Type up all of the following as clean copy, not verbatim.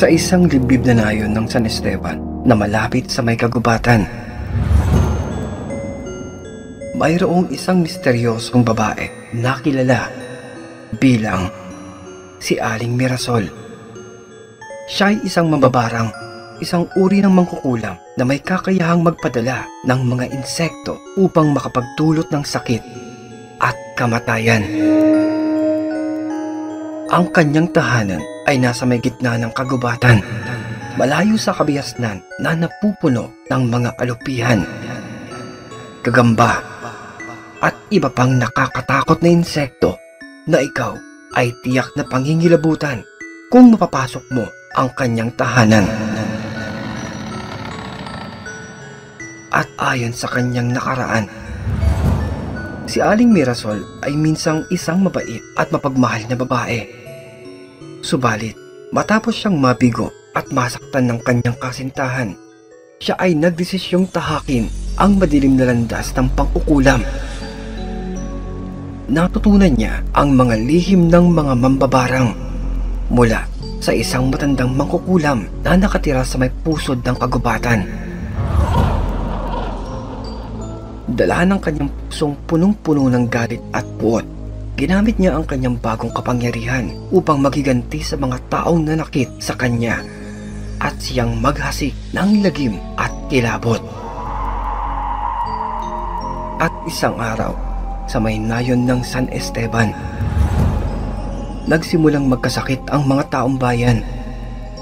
Sa isang liblib na nayon ng San Esteban na malapit sa may kagubatan, mayroong isang misteryosong babae na kilala bilang si Aling Mirasol. Siya ay isang mambabarang, isang uri ng mangkukulam na may kakayahang magpadala ng mga insekto upang makapagdulot ng sakit at kamatayan. Ang kanyang tahanan ay nasa may gitna ng kagubatan, malayo sa kabihasnan na napupuno ng mga alupihan, gagamba, at iba pang nakakatakot na insekto na ikaw ay tiyak na panghingilabutan kung mapapasok mo ang kanyang tahanan. At ayon sa kanyang nakaraan, si Aling Mirasol ay minsang isang mabait at mapagmahal na babae. Subalit, matapos siyang mabigo at masaktan ng kanyang kasintahan, siya ay nagdesisyong tahakin ang madilim na landas ng pangkukulam. Natutunan niya ang mga lihim ng mga mambabarang mula sa isang matandang mangkukulam na nakatira sa may pusod ng kagubatan. Dala ng kanyang pusong punong-puno ng galit at puot, ginamit niya ang kanyang bagong kapangyarihan upang maghiganti sa mga taong nanakit sa kanya at siyang maghasik ng lagim at kilabot. At isang araw, sa may nayon ng San Esteban, nagsimulang magkasakit ang mga taong bayan.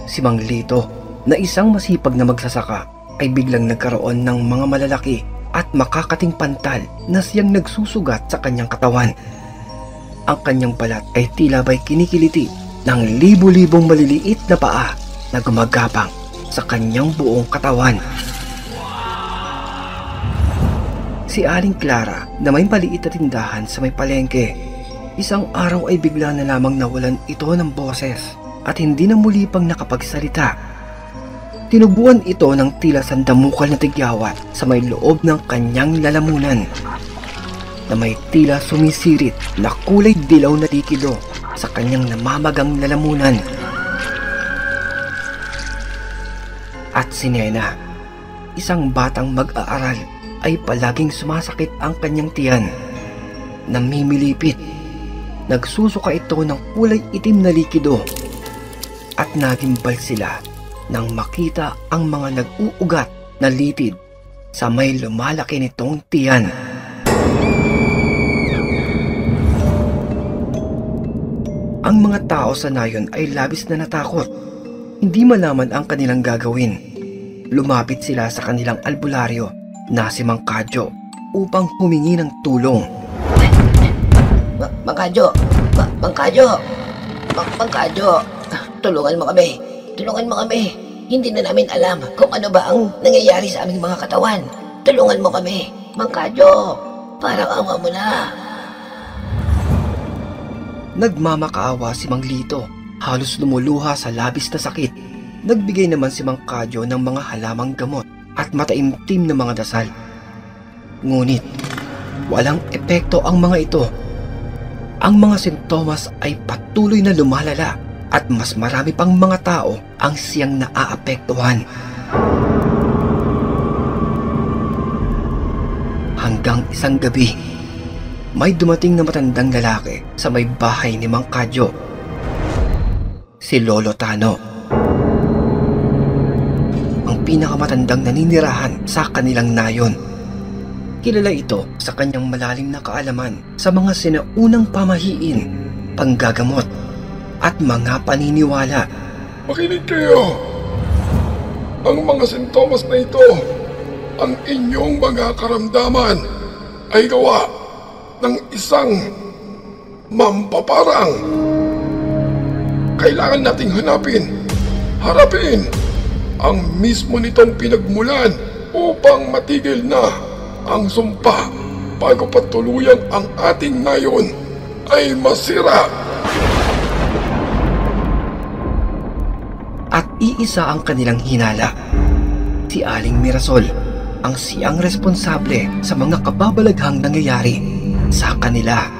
Si Mang Lito, na isang masipag na magsasaka, ay biglang nagkaroon ng mga malalaki at makakating pantal na siyang nagsusugat sa kanyang katawan. Ang kanyang balat ay tila ba'y kinikiliti ng libu-libong maliliit na paa na gumagapang sa kanyang buong katawan. Si Aling Clara na may maliit na tindahan sa may palengke, isang araw ay bigla na lamang nawalan ito ng boses at hindi na muli pang nakapagsalita. Tinubuan ito ng tila sandamukal na tigyawat sa may loob ng kanyang lalamunan na may tila sumisirit na kulay dilaw na likido sa kanyang namamagang lalamunan. At si Nena, isang batang mag-aaral, ay palaging sumasakit ang kanyang tiyan. Namimilipit, nagsusuka ito ng kulay itim na likido at nagimbal sila nang makita ang mga nag-uugat na litid sa may lumalaki nitong tiyan. Ang mga tao sa nayon ay labis na natakot. Hindi malaman ang kanilang gagawin. Lumapit sila sa kanilang albularyo na si Mang Kadyo upang humingi ng tulong. Mang Kadyo! Mang Kadyo! Mang Kadyo! Tulungan mo kami! Tulungan mo kami! Hindi na namin alam kung ano ba ang nangyayari sa aming mga katawan. Tulungan mo kami! Mang Kadyo! Parang awa mo na! Nagmamakaawa si Mang Lito, halos lumuluha sa labis na sakit. Nagbigay naman si Mang Kadyo ng mga halamang gamot at mataimtim na mga dasal. Ngunit, walang epekto ang mga ito. Ang mga sintomas ay patuloy na lumalala at mas marami pang mga tao ang siyang naaapektuhan. Hanggang isang gabi, may dumating na matandang lalaki sa may bahay ni Mang Kadyo. Si Lolo Tano, ang pinakamatandang naninirahan sa kanilang nayon. Kilala ito sa kanyang malalim na kaalaman sa mga sinaunang pamahiin, panggagamot, at mga paniniwala. Makinig kayo! Ang mga sintomas na ito, ang inyong mga karamdaman, ay gawa ng isang mambabarang. Kailangan nating harapin ang mismo nitong pinagmulan upang matigil na ang sumpa bago patuluyan ang ating nayon ay masira. At iisa ang kanilang hinala, si Aling Mirasol, ang siyang responsable sa mga kababalaghang nangyayari sa kanila.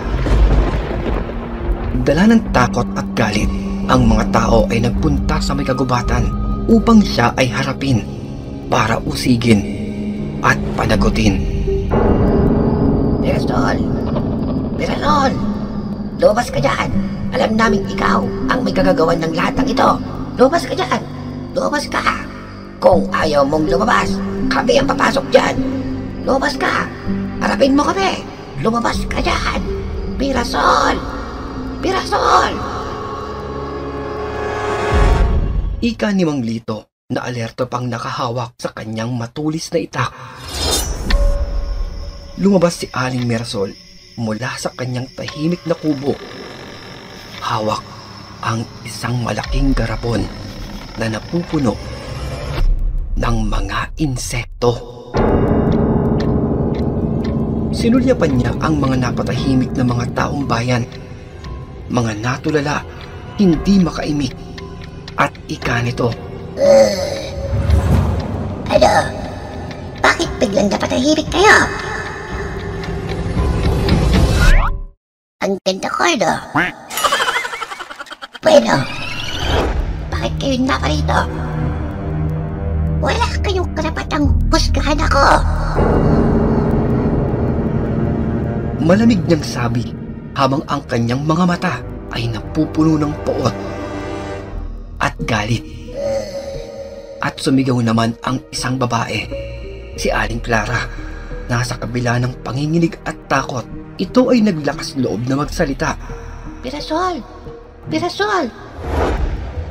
Dala ng takot at galit, ang mga tao ay nagpunta sa may kagubatan upang siya ay harapin para usigin at panagutin. Mirasol! Mirasol! Lumabas ka dyan! Alam naming ikaw ang may kagagawan ng lahat ng ito. Lumabas ka dyan! Lumabas ka! Kung ayaw mong lumabas, kami ang papasok dyan. Lumabas ka! Harapin mo kami! Lumabas ka dyan! Mirasol! Mirasol! Ika ni Mang Lito na alerto pang nakahawak sa kanyang matulis na itak. Lumabas si Aling Mirasol mula sa kanyang tahimik na kubo. Hawak ang isang malaking garapon na napupuno ng mga insekto. Sinulyapan niya ang mga napatahimik na mga taong bayan, mga natulala, hindi makaimik, at ika nito. Ano? Bakit biglang napatahimik kayo? Ang ganda ko, no? Bueno, bakit kayo naparito? Wala kayong karapatang husgahan ako. Malamig niyang sabi habang ang kanyang mga mata ay napupuno ng poot at galit. At sumigaw naman ang isang babae, si Aling Clara. Nasa kabila ng panginginig at takot, ito ay naglakas loob na magsalita. Mirasol! Mirasol!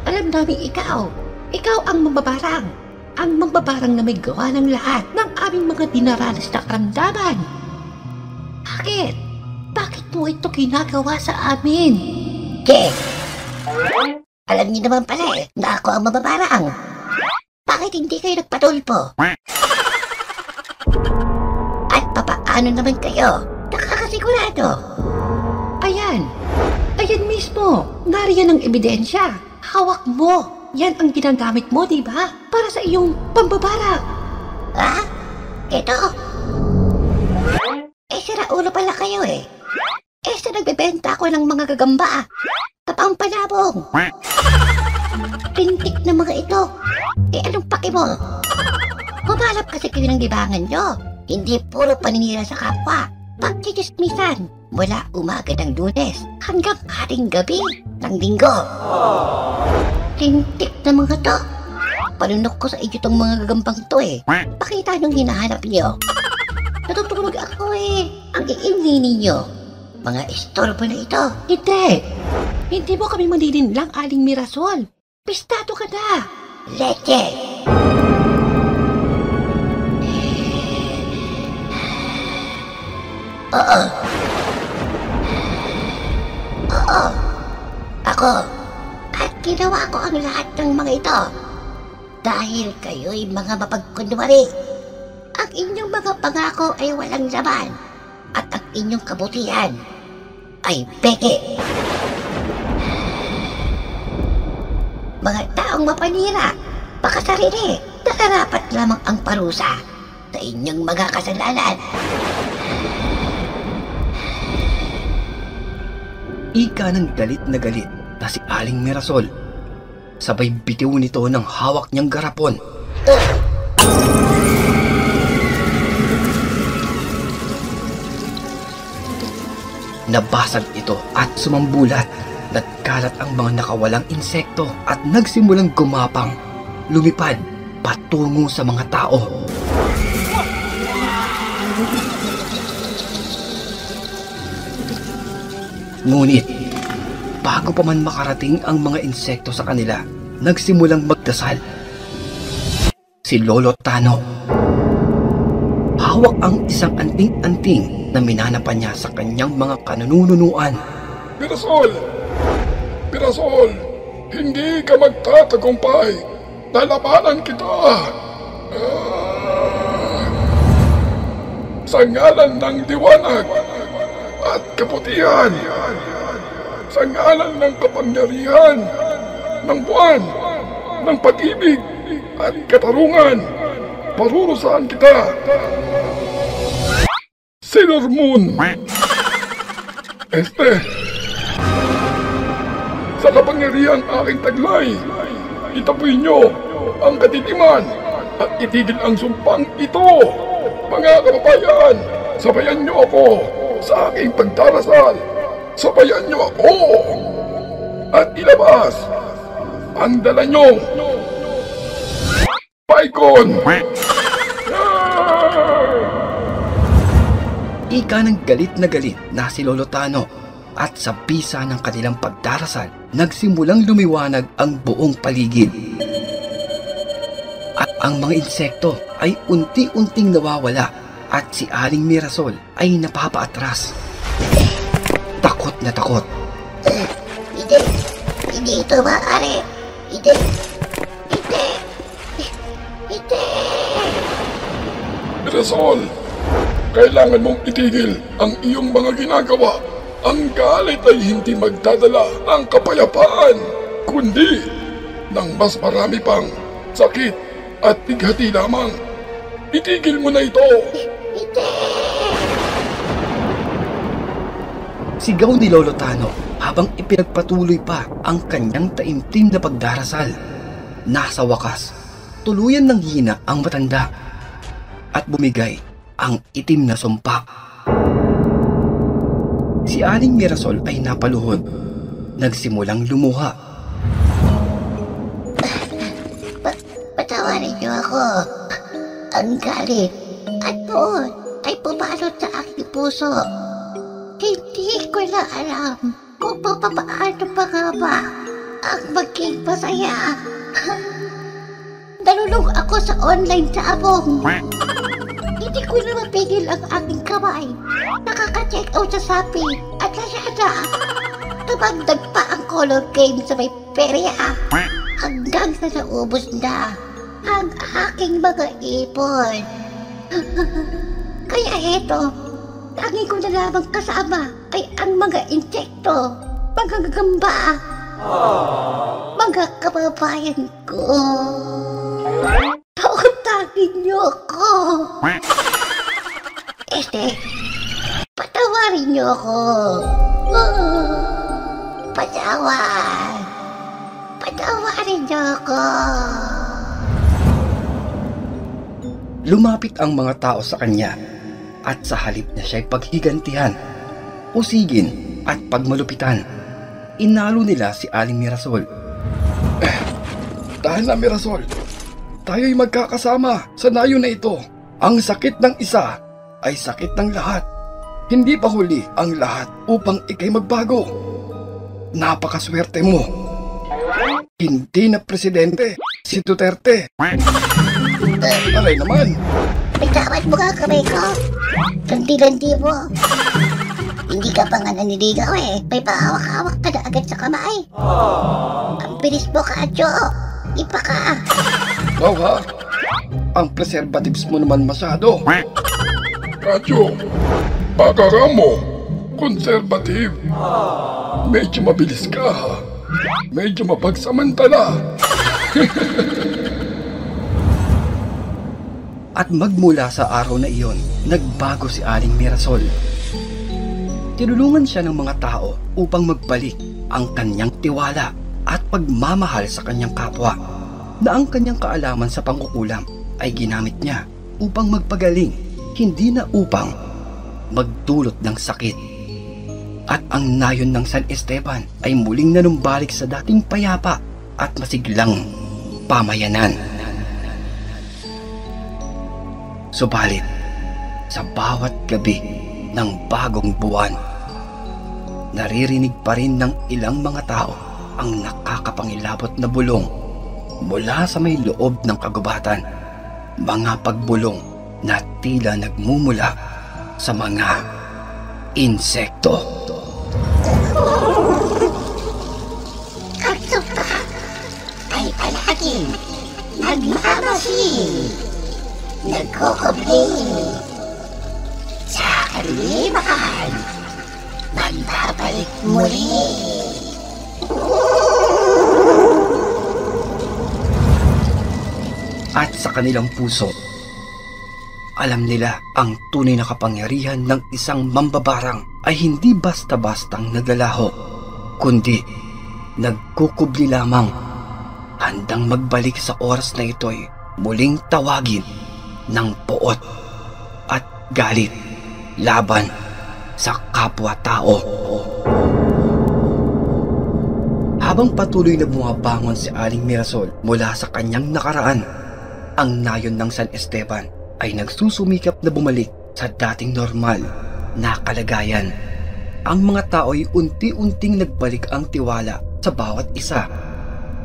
Alam namin ikaw ang mambabarang. Ang mambabarang na may gawa ng lahat ng aming mga dinaranas na karamdaman. Bakit? Bakit mo ito ginagawa sa amin? Ke! Alam niyo naman pala na ako ang mambabarang. Bakit hindi kayo nagpatulpo? At papaano naman kayo nakakasigurado? Ayan mismo. Nariyan ang ebidensya. Hawak mo. Yan ang ginagamit mo, di ba? Para sa iyong pambabarang. Ha? Ito? Sira ulo pala kayo sa nagbebenta ako ng mga gagamba. Kapampanabong. Pintik na mga ito. Anong paki mo? Humalap kasi kayo ng libangan nyo. Hindi puro paninira sa kapwa. Pagchichismisan mula umaga ng Lunes hanggang haring gabi ng Linggo. Pintik na mga to. Panunok ko sa inyo tong mga gagambang to Pakita nung hinahanap niyo. Natutulog ako Ang iingay ninyo. Mga istorbo na ito. Hindi mo kami manininlang, Aling Mirasol. Pistado ka na. Leche. Oo. Ako. At ginawa ko ang lahat ng mga ito. Dahil kayo'y mga mapagkunwari. Ang inyong mga pangako ay walang laman. At ang inyong kabutihan ay peke. Mga taong mapanira, pakasarili, nararapat lamang ang parusa sa inyong mga kasalanan. Ika ng galit na si Aling Mirasol. Sabay bitiw nito ng hawak niyang garapon. Nabasag ito at sumambulat. Nagkalat ang mga nakawalang insekto at nagsimulang gumapang, lumipad patungo sa mga tao. Ngunit, bago pa man makarating ang mga insekto sa kanila, nagsimulang magdasal. Si Lolo Tano. Hawak ang isang anting-anting na minanapan niya sa kanyang mga kanununuan. Mirasol! Mirasol! Hindi ka magtatagumpay! Lalabanan kita! Sa ngalan ng liwanag at kaputihan, sa ngalan ng kapangyarihan, ng buwan, ng pag-ibig at katarungan, parurusahan kita! Sailor Moon! sa kapangyarihan aking taglay. Itaboy niyo ang kadiliman at itigil ang sumpang ito. Mga kababayan, sabayan niyo ako sa aking pagdarasal. Sabayan niyo ako at ilabas ang dala niyong Paikon! Ika ng galit na si Lolo Tano at sa bisa ng kanilang pagdarasal, nagsimulang lumiwanag ang buong paligid. At ang mga insekto ay unti-unting nawawala at si Aling Mirasol ay napapaatras. Takot na takot. Hindi ito maaari. Hindi. Mirasol, kailangan mong itigil ang iyong mga ginagawa. Ang galit ay hindi magdadala ng kapayapaan, kundi ng mas marami pang sakit at bighati lamang. Itigil mo na ito! Sigaw ni Lolo Tano habang ipinagpatuloy pa ang kanyang taimtim na pagdarasal. Nasa wakas, tuluyan ng hina ang matanda at bumigay ang itim na sumpa. Si Aling Mirasol ay napaluhod, nagsimulang lumuha. Patawarin niyo ako. Ang galit at noon ay pumalot sa aking puso. Hindi ko na alam kung paano pa nga ba ang maging masaya. Nalulong ako sa online sabong. Hindi ko na mapigil ang aking kamay. Nakaka-check out sa Shopee at Lazada. Tumagdag pa ang color game sa may perya. Hanggang sa naubos na ang aking mga ipon. Kaya eto, lagi ko na lamang kasama ay ang mga insekto, mga gagamba, mga kababayan ko. Pautangin niyo ako. Patawarin niyo ako. Patawarin niyo ako. Lumapit ang mga tao sa kanya at sa halip na siya'y paghigantihan, usigin at pagmalupitan, inalo nila si Aling Mirasol. Dahil na Mirasol, tayo'y magkakasama sa nayo na ito. Ang sakit ng isa ay sakit ng lahat. Hindi pa huli ang lahat upang ikay magbago. Napakaswerte mo. Hindi na presidente si Duterte. Alay naman. Bitawan mo nga kamay ko. Ganti-ganti mo. Hindi ka pa nga naniligaw eh. May pahawak-hawak ka na agad sa kamay. Ang bilis mo, Kadyo. Ipa ka. Wow ha? Ang preservatives mo naman masyado. Kadyo, baka ka mo. Conservative. Medyo mabilis ka ha. Medyo mapagsamantala. At magmula sa araw na iyon, nagbago si Aling Mirasol. Tinulungan siya ng mga tao upang magbalik ang kanyang tiwala at pagmamahal sa kanyang kapwa, na ang kanyang kaalaman sa pangkukulam ay ginamit niya upang magpagaling, hindi na upang magdulot ng sakit. At ang nayon ng San Esteban ay muling nanumbalik sa dating payapa at masiglang pamayanan. Subalit, sa bawat gabi ng bagong buwan, naririnig pa rin ng ilang mga tao ang nakakapangilabot na bulong mula sa may loob ng kagubatan. Mga pagbulong na tila nagmumula sa mga insekto. Katsuka ay palaging nagmamasid, nagkukubling. Sa kalimitan, magbabalik muli. At sa kanilang puso, alam nila ang tunay na kapangyarihan ng isang mambabarang ay hindi basta-bastang naglalaho, kundi nagkukubli lamang, handang magbalik sa oras na ito'y muling tawagin ng poot at galit laban sa kapwa-tao. Habang patuloy na bumabangon si Aling Mirasol mula sa kanyang nakaraan, ang nayon ng San Esteban ay nagsusumikap na bumalik sa dating normal na kalagayan. Ang mga tao'y unti-unting nagbalik ang tiwala sa bawat isa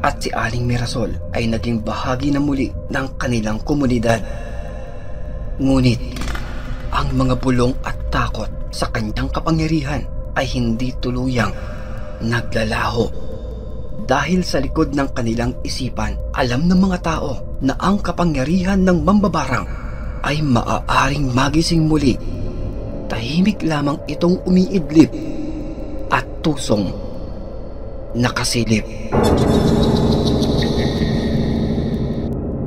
at si Aling Mirasol ay naging bahagi na muli ng kanilang komunidad. Ngunit ang mga bulong at takot sa kanyang kapangyarihan ay hindi tuluyang naglalaho. Dahil sa likod ng kanilang isipan, alam ng mga tao na ang kapangyarihan ng mambabarang ay maaaring magising muli. Tahimik lamang itong umiidlip at tusong nakasilip.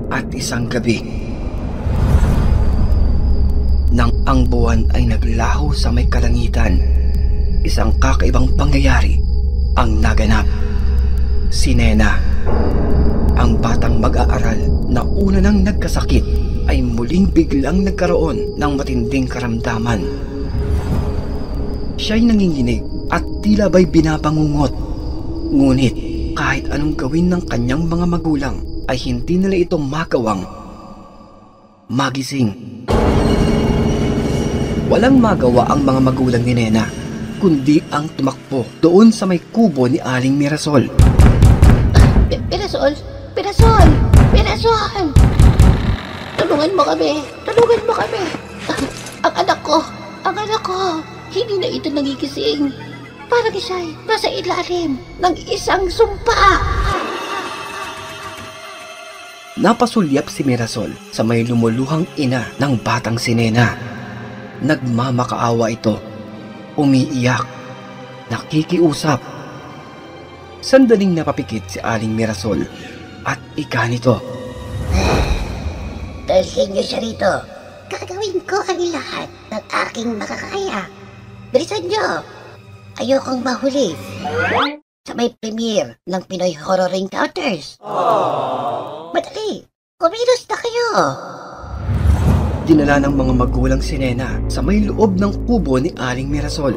At isang gabi, nang ang buwan ay naglaho sa may kalangitan, isang kakaibang pangyayari ang naganap. Si Nena, ang batang mag-aaral na una nang nagkasakit, ay muling biglang nagkaroon ng matinding karamdaman. Siya'y nanginginig at tila ba'y binabangungot. Ngunit kahit anong gawin ng kanyang mga magulang ay hindi nila ito magawang magising. Walang magawa ang mga magulang ni Nena, kundi ang tumakbo doon sa may kubo ni Aling Mirasol. Pirasol! Pirasol! Pirasol! Tulungan mo kami! Tulungan mo kami! Ang anak ko! Ang anak ko! Hindi na ito nagigising. Parang siya'y nasa ilalim ng isang sumpa. Napasulyap si Mirasol sa may lumuluhang ina ng batang si Nena. Nagmamakaawa ito. Umiiyak. Nakikiusap. Sandaling napapikit si Aling Mirasol at ika nito. Dalhin niyo siya rito. Gagawin ko ang lahat ng aking makakaya. Bilisan niyo. Ayokong mahuli sa may premiere ng Pinoy Horror Encounters. Madali, kumilos na kayo. Dinala ng mga magulang si Nena sa may loob ng kubo ni Aling Mirasol.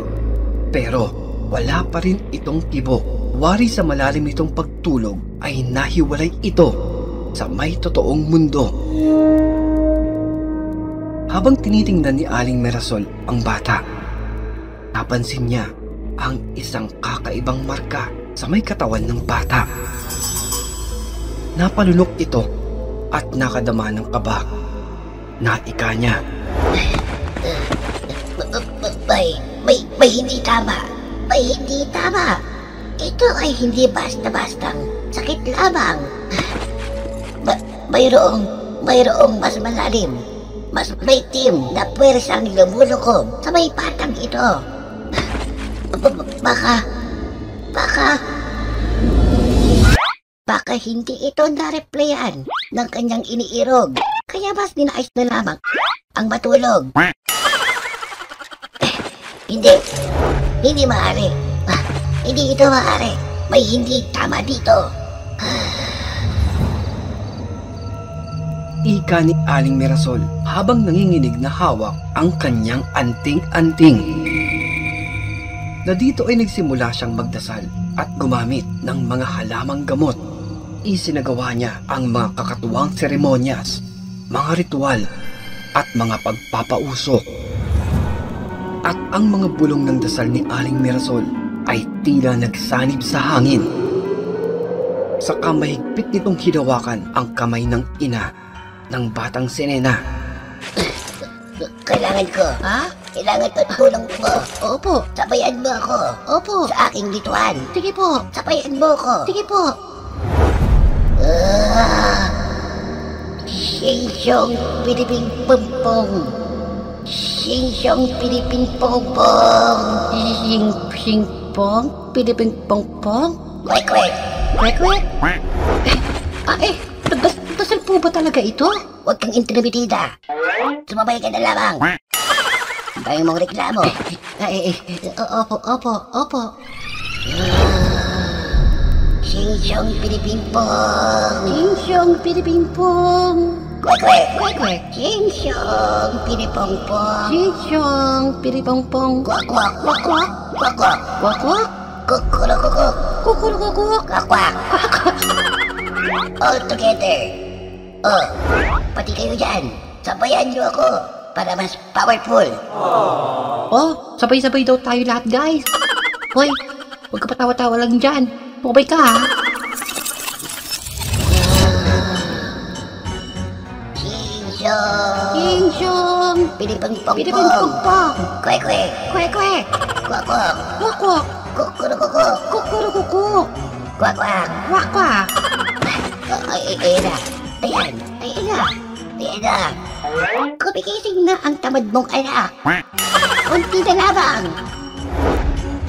Pero wala pa rin itong kibo. Wari sa malalim nitong pagtulog ay nahiwalay ito sa may totoong mundo. Habang tinitingnan ni Aling Mirasol ang bata, napansin niya ang isang kakaibang marka sa may katawan ng bata. Napalunok ito at nakadama ng kaba. Naika niya. May hindi tama. May hindi tama. Ito ay hindi basta-bastang sakit lamang. Mayroong mas malalim, mas maitim na puwersang lumulukob sa may batang ito. Baka hindi ito na-replyan ng kanyang iniirog. Kaya mas ninais na lamang ang matulog. Hindi maaari. Hindi ito maaari. May hindi tama dito. Ika ni Aling Mirasol habang nanginginig na hawak ang kanyang anting-anting. Na dito ay nagsimula siyang magdasal at gumamit ng mga halamang gamot. Isinagawa niya ang mga kakatuwang seremonyas, mga ritual at mga pagpapausok. At ang mga bulong ng dasal ni Aling Mirasol ay tila nagsanib sa hangin. Saka mahigpit nitong hinawakan ang kamay ng ina ng batang si Nena. Kailangan ko, ha? Kailangan ko tulong mo. Opo. Sabayan mo ako. Opo. Sa aking ritual. Sige po. Sabayan mo ako. Sige po. Shinsyong Piliping Pompong. Shinsyong Piliping Pompong. Singpong Piliping Pompong. Kwek-kwek. Kwek-kwek? Dasal po ba talaga ito? Huwag kang intimidida. Sumabay ka na lamang. Dahil mong reklamo. Opo. Ching-chong pinipimpong. Ching-chong pinipimpong. Kwek-kwek. Kwek-kwek. Ching-chong pinipongpong. Ching-chong pinipongpong. Kwak-kwak. Kwak-kwak. Kwak-kwak. Kwak-kwak. Kukurukukuk. Kukurukukuk. Kwak-kwak. All together. Oh, pati kayo dyan. Sabayan niyo ako para mas powerful. Oh, sabay-sabay daw tayo lahat, guys. Hoy, huwag ka patawa-tawa lang dyan. Pumabay ka, ha? Ching-chong. Ching-chong Pinipongpong. pinipongpong. Kwek-kwek. Kwek-kwek. Kwak-kwak. Kwak-kwak. Kukurukukuk. Kukurukukuk. Kwak-kwak. Kwak-kwak. Ayan na. Ayan. Ayan na. Ayan na. Kumigising na ang tamad mong anak. Kunti na lamang.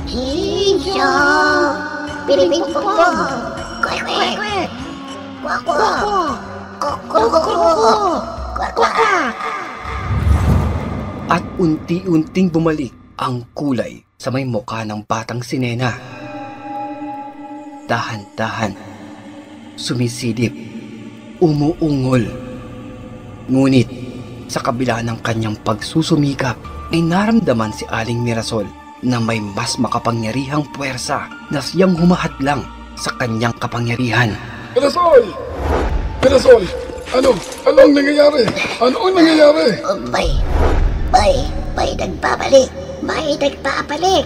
Hinsyo. Pinipingpong. Kwek-kwek. Kwek-kwek. Kwak-kwak. Kwak-kwak. Kukurukukuk. Kwak-kwak. At unti-unting bumalik ang kulay sa may mukha ng batang si Nena. Dahan-dahan, sumisilip, umuungol. Ngunit sa kabila ng kanyang pagsusumikap ay naramdaman si Aling Mirasol na may mas makapangyarihang puwersa na siyang humahadlang sa kanyang kapangyarihan. Mirasol! Mirasol! Ano ang nangyayari? Ano ang nangyayari? May nagpapalik. May nagpapalik.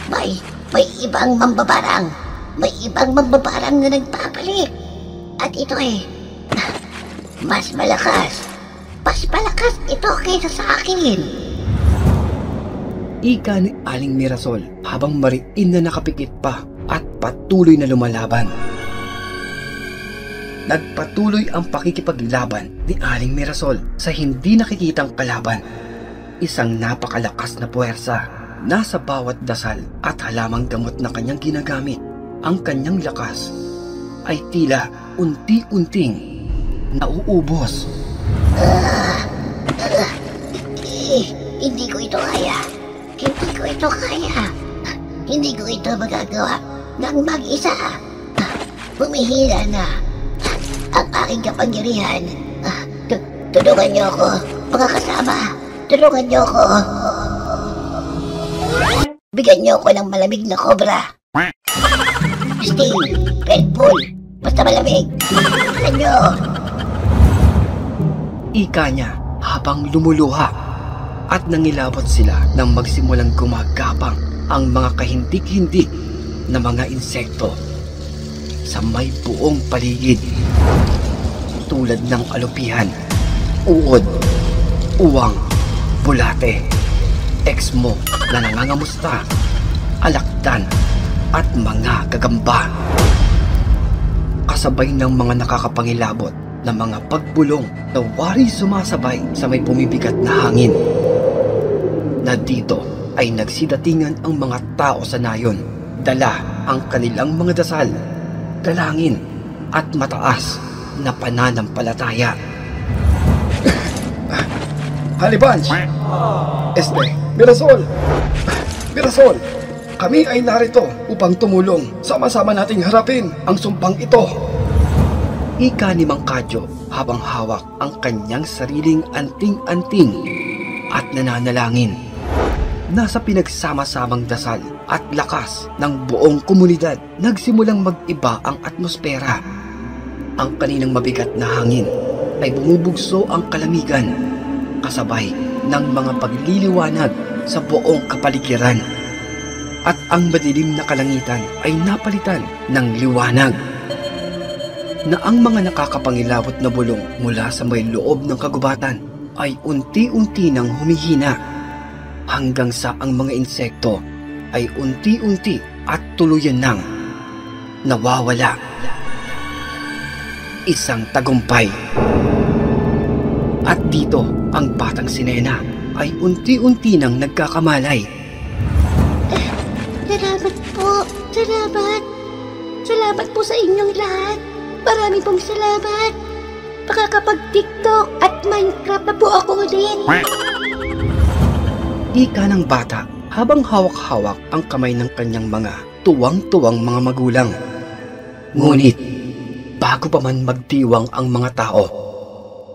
May ibang mambabarang. May ibang mambabarang na nagpapalik. At ito mas malakas. Mas malakas ito kaysa sa akin. Ika ni Aling Mirasol habang mariin na nakapikit pa at patuloy na lumalaban. Nagpatuloy ang pakikipaglaban ni Aling Mirasol sa hindi nakikitang kalaban. Isang napakalakas na puwersa nasa bawat dasal at halamang gamot na kanyang ginagamit. Ang kanyang lakas ay tila unti-unting nauubos. Hindi ko ito kaya. Hindi ko ito kaya. Hindi ko ito magagawa ng mag-isa. Bumihira na ang aking kapangyarihan. Tulungan niyo ako, mga kasama. Tulungan niyo ako. Bigyan niyo ako ng malamig na cobra. Sting, Red Bull, basta malamig. Bigyan niyo. Ika niya habang lumuluha at nangilabot sila nang magsimulang gumagapang ang mga kahindik-hindik na mga insekto sa may buong paligid tulad ng alupihan, uod, uwang, bulate, eksmo na nangangamusta, alakdan at mga gagamba. Kasabay ng mga nakakapangilabot na mga pagbulong na wari sumasabay sa may pumibigat na hangin. Na dito ay nagsidatingan ang mga tao sa nayon, dala ang kanilang mga dasal, dalangin at mataas na pananampalataya. Halibanch! Mirasol! Mirasol! Kami ay narito upang tumulong. Sama-sama nating harapin ang sumpang ito. Ika ni Mang Kadyo habang hawak ang kanyang sariling anting-anting at nananalangin. Nasa pinagsama-samang dasal at lakas ng buong komunidad, nagsimulang mag-iba ang atmosfera. Ang kaninang mabigat na hangin ay bumubugso ang kalamigan, kasabay ng mga pagliliwanag sa buong kapaligiran. At ang madilim na kalangitan ay napalitan ng liwanag, na ang mga nakakapangilabot na bulong mula sa may loob ng kagubatan ay unti-unti nang humihina, hanggang sa ang mga insekto ay unti-unti at tuluyan nang nawawala. Isang tagumpay. At dito ang batang si Nena ay unti-unti nang nagkakamalay. Salamat po. Salamat. Salamat po sa inyong lahat. Marami pong salamat. Makakapag-TikTok at Minecraft na po ako din. Ika ng bata habang hawak-hawak ang kamay ng kanyang mga tuwang-tuwang mga magulang. Ngunit, bago pa man magdiwang ang mga tao,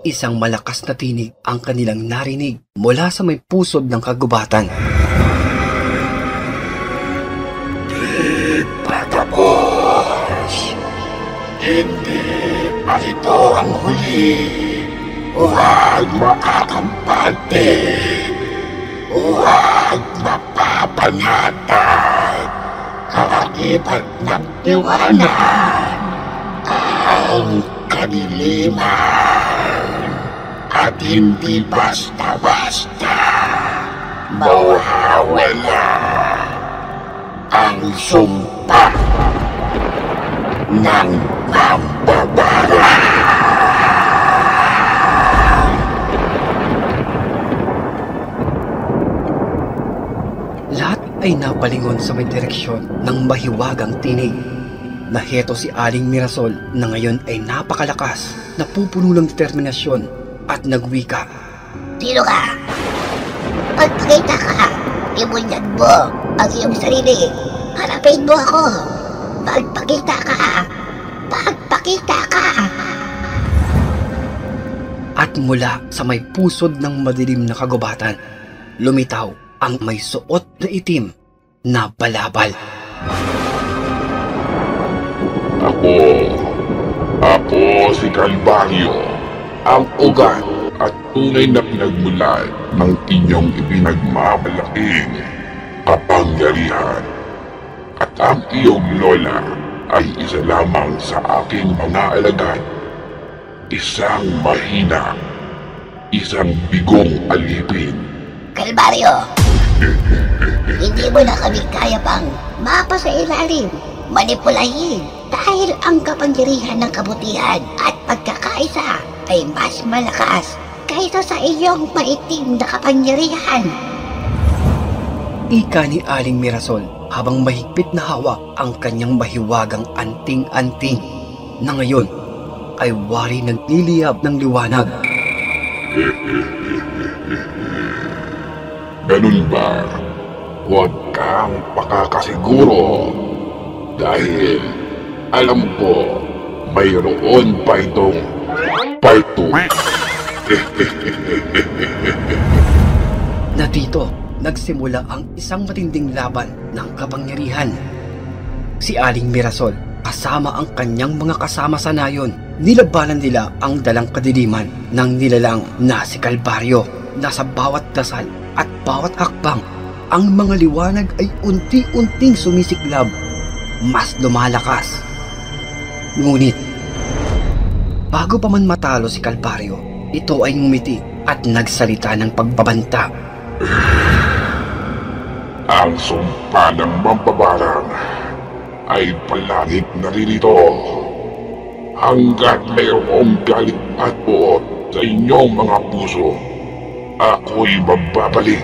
isang malakas na tinig ang kanilang narinig mula sa may pusod ng kagubatan. Di patapos. Hindi pa ito ang huli. Huwag makakampante. Huwag mapapanatag. Kaakibat ng tiwanan ang kadiliman. At hindi basta-basta mawawala ang sumpa ng pambabara. Lahat ay napalingon sa may direksyon ng mahiwagang tinig. Naheto si Aling Mirasol na ngayon ay napakalakas, napupuno ng determinasyon at nagwika. Sino ka? Magpakita ka! Ibunyag mo ang iyong sarili. Harapin mo ako. Magpakita ka! Magpakita ka! At mula sa may pusod ng madilim na kagubatan, lumitaw ang may suot na itim na balabal. Ako si Calvario, ang ugat at tunay na pinagmulan ng inyong ipinagmamalaking kapangyarihan. At ang iyong lola ay isa lamang sa aking mga alagad. Isang mahina, isang bigong alipin. Calvario! Hindi mo na kami kaya pang mapa sa ilalim, manipulahin, dahil ang kapangyarihan ng kabutihan at pagkakaisa ay mas malakas kaysa sa iyong maitim na kapangyarihan. Ika ni Aling Mirasol habang mahigpit na hawak ang kanyang mahiwagang anting-anting na ngayon ay wari nagliliyab ng liwanag. Ganun ba? Huwag kang pakakasiguro dahil alam ko mayroon pa itong part 2. Na dito nagsimula ang isang matinding laban ng kapangyarihan. Si Aling Mirasol kasama ang kanyang mga kasama sa nayon, nilabanan nila ang dalang kadiliman ng nilalang na si Calvario, na sa bawat dasal at bawat hakbang ang mga liwanag ay unti-unting sumisiklab, mas lumalakas. Ngunit bago pa man matalo si Calvario, ito ay ngumiti at nagsalita ng pagbabanta. Ang sumpa ng mambabarang ay palaging naririto hanggat mayroong galit at buot sa inyong mga puso. Ako'y magbabalik.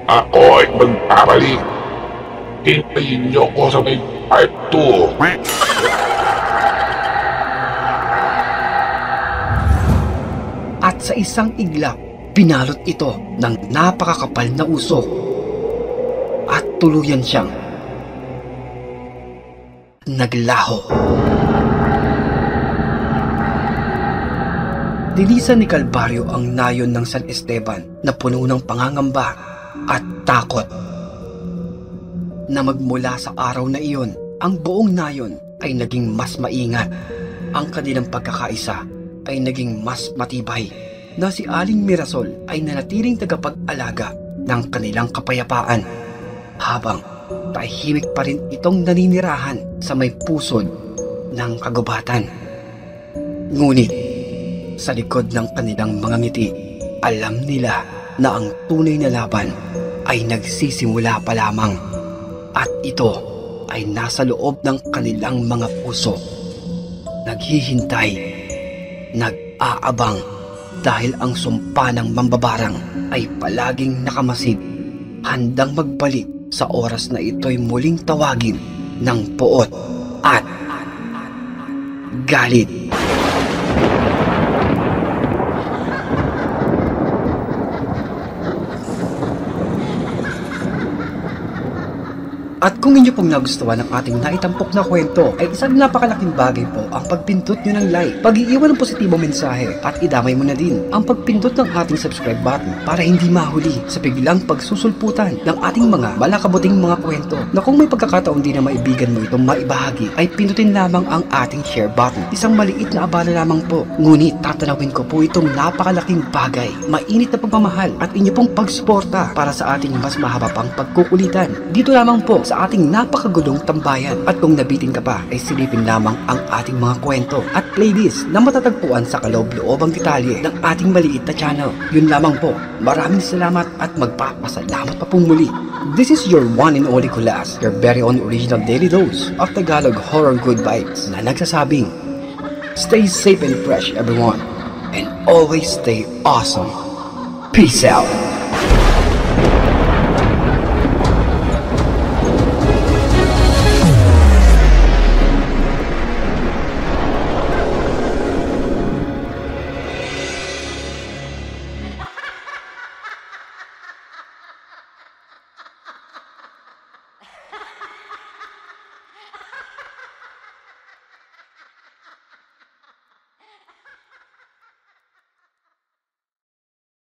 Ako'y magbabalik. Hintayin niyo ko sa may part 2. At sa isang iglap, pinalot ito ng napakakapal na usok at tuluyan siyang naglaho. Nilisan ni Calvario ang nayon ng San Esteban na puno ng pangangamba at takot. Na magmula sa araw na iyon, ang buong nayon ay naging mas maingat. Ang kanilang pagkakaisa ay naging mas matibay, na si Aling Mirasol ay nanatiling tagapag-alaga ng kanilang kapayapaan, habang tahimik pa rin itong naninirahan sa may pusod ng kagubatan. Ngunit sa likod ng kanilang mga ngiti, alam nila na ang tunay na laban ay nagsisimula pa lamang, at ito ay nasa loob ng kanilang mga puso, naghihintay, nag-aabang, dahil ang sumpa ng mambabarang ay palaging nakamasid, handang magbalik sa oras na ito'y muling tawagin ng puot at galit. At kung inyo pong nagustuhan ang ating naitampok na kwento, ay isang napakalaking bagay po ang pagpindot nyo ng like, pag-iiwan ng positibong mensahe, at idamay mo na din ang pagpindot ng ating subscribe button para hindi mahuli sa biglang pagsusulputan ng ating mga malakabuting mga kwento na kung may pagkakataon din na maibigan mo itong maibahagi, ay pindutin lamang ang ating share button. Isang maliit na abala lamang po, ngunit tatanawin ko po itong napakalaking bagay, mainit na pagmamahal at inyo pong pagsuporta para sa ating mas mahaba pang pagkukulitan dito lamang po sa ating napakagulong tambayan. At kung nabitin ka pa, ay silipin lamang ang ating mga kwento at playlist na matatagpuan sa kaloob-loobang detalye ng ating maliit na channel. Yun lamang po, maraming salamat at magpapasalamat pa pong muli. This is your one and only Kulas, your very own original daily dose of Tagalog horror good vibes na nagsasabing, stay safe and fresh everyone, and always stay awesome. Peace out!